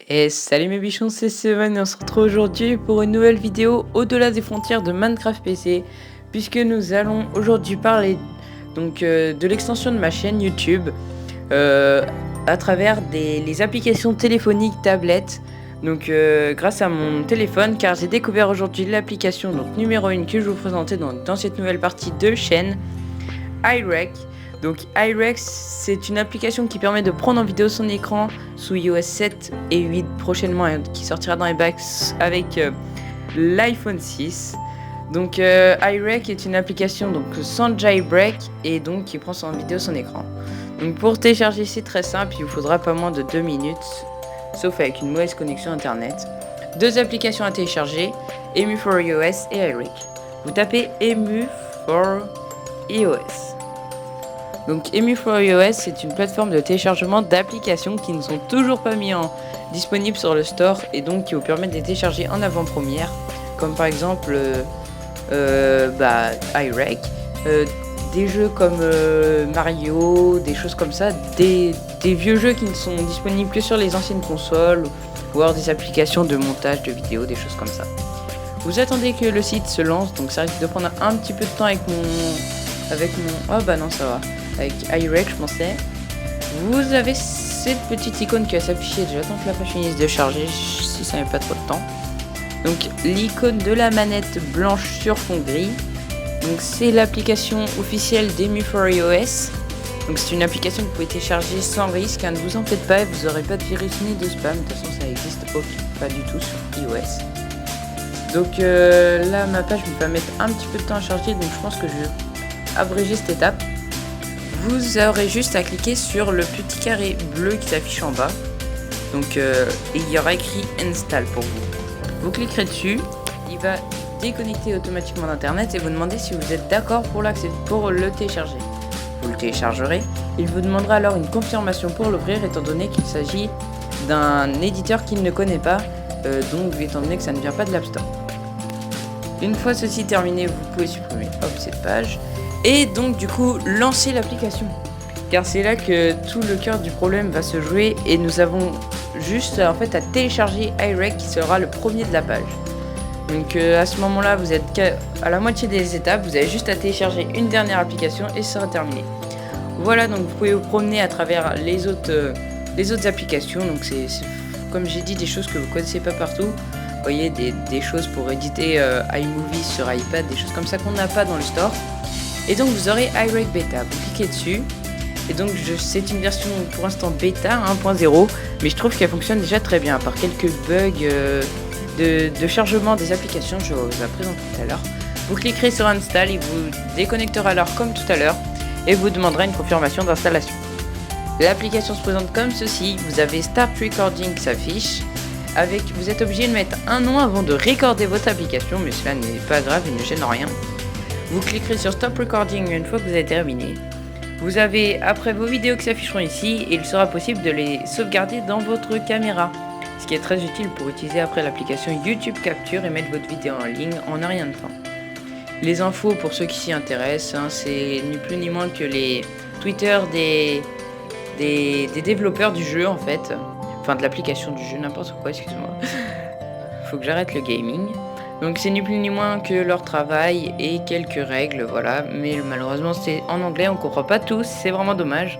Et salut mes bichons, c'est Seven et on se retrouve aujourd'hui pour une nouvelle vidéo au-delà des frontières de Minecraft PC, puisque nous allons aujourd'hui parler de l'extension de ma chaîne YouTube à travers les applications téléphoniques, tablettes, grâce à mon téléphone, car j'ai découvert aujourd'hui l'application numéro 1 que je vais vous présenter dans cette nouvelle partie de chaîne, iRec. Donc iRec, c'est une application qui permet de prendre en vidéo son écran sous iOS 7 et 8 prochainement, qui sortira dans les bacs avec l'iPhone 6. Donc iRec est une application sans jailbreak et donc qui prend en vidéo son écran. Donc pour télécharger, c'est très simple, il vous faudra pas moins de 2 minutes, sauf avec une mauvaise connexion internet. Deux applications à télécharger, Emu for iOS et iRec. Vous tapez Emu for iOS. Donc Emu for iOS, c'est une plateforme de téléchargement d'applications qui ne sont toujours pas disponibles sur le store et donc qui vous permettent de les télécharger en avant-première, comme par exemple iRec, des jeux comme Mario, des choses comme ça, des vieux jeux qui ne sont disponibles que sur les anciennes consoles, ou alors des applications de montage de vidéos, des choses comme ça. Vous attendez que le site se lance, donc ça risque de prendre un petit peu de temps avec mon... Oh bah non, ça va. Avec iRec, je pensais. Vous avez cette petite icône qui va s'afficher. J'attends que la page finisse de charger si ça met pas trop de temps. Donc l'icône de la manette blanche sur fond gris. Donc c'est l'application officielle d'Emu for iOS. Donc c'est une application que vous pouvez télécharger sans risque. Ne vous en faites pas, vous n'aurez pas de virus ni de spam. De toute façon ça existe pas du tout sur iOS. Donc là ma page va mettre un petit peu de temps à charger. Donc je pense que je vais abréger cette étape. Vous aurez juste à cliquer sur le petit carré bleu qui s'affiche en bas. Donc il y aura écrit Install pour vous. Vous cliquerez dessus, il va déconnecter automatiquement d'internet et vous demander si vous êtes d'accord pour le télécharger. Vous le téléchargerez, il vous demandera alors une confirmation pour l'ouvrir étant donné qu'il s'agit d'un éditeur qu'il ne connaît pas, donc étant donné que ça ne vient pas de l'App Store. Une fois ceci terminé, vous pouvez supprimer cette page. Et donc du coup lancer l'application, car c'est là que tout le cœur du problème va se jouer et nous avons juste à télécharger iRec qui sera le premier de la page. Donc à ce moment là vous êtes à la moitié des étapes, vous avez juste à télécharger une dernière application et ce sera terminé. Voilà, donc vous pouvez vous promener à travers les autres applications. Donc c'est comme j'ai dit, des choses que vous connaissez pas partout. Vous voyez, des choses pour éditer iMovie sur iPad, des choses comme ça qu'on n'a pas dans le store. Et donc vous aurez iRec Beta, vous cliquez dessus, et donc c'est une version pour l'instant bêta 1.0, mais je trouve qu'elle fonctionne déjà très bien, à part quelques bugs de chargement des applications, je vous la présente tout à l'heure. Vous cliquerez sur Install, il vous déconnectera alors comme tout à l'heure, et vous demandera une confirmation d'installation. L'application se présente comme ceci, vous avez Start Recording qui s'affiche, vous êtes obligé de mettre un nom avant de recorder votre application, mais cela n'est pas grave et ne gêne rien. Vous cliquerez sur Stop Recording une fois que vous avez terminé. Vous avez après vos vidéos qui s'afficheront ici et il sera possible de les sauvegarder dans votre caméra. Ce qui est très utile pour utiliser après l'application YouTube Capture et mettre votre vidéo en ligne en un rien de temps. Les infos pour ceux qui s'y intéressent, c'est ni plus ni moins que les Twitter des développeurs du jeu en fait. Enfin de l'application du jeu, n'importe quoi, excuse-moi. Faut que j'arrête le gaming. Donc c'est ni plus ni moins que leur travail et quelques règles, voilà. Mais malheureusement c'est en anglais, on comprend pas tous, c'est vraiment dommage.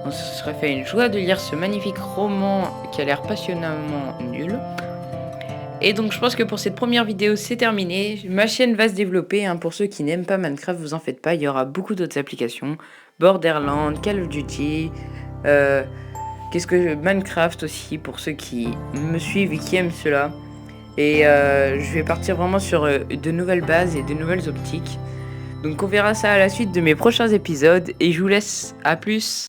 On se serait fait une joie de lire ce magnifique roman qui a l'air passionnamment nul. Et donc je pense que pour cette première vidéo c'est terminé. Ma chaîne va se développer, pour ceux qui n'aiment pas Minecraft, vous en faites pas, il y aura beaucoup d'autres applications. Borderlands, Call of Duty, Minecraft aussi pour ceux qui me suivent et qui aiment cela. Et je vais partir vraiment sur de nouvelles bases et de nouvelles optiques. Donc on verra ça à la suite de mes prochains épisodes et je vous laisse, à plus.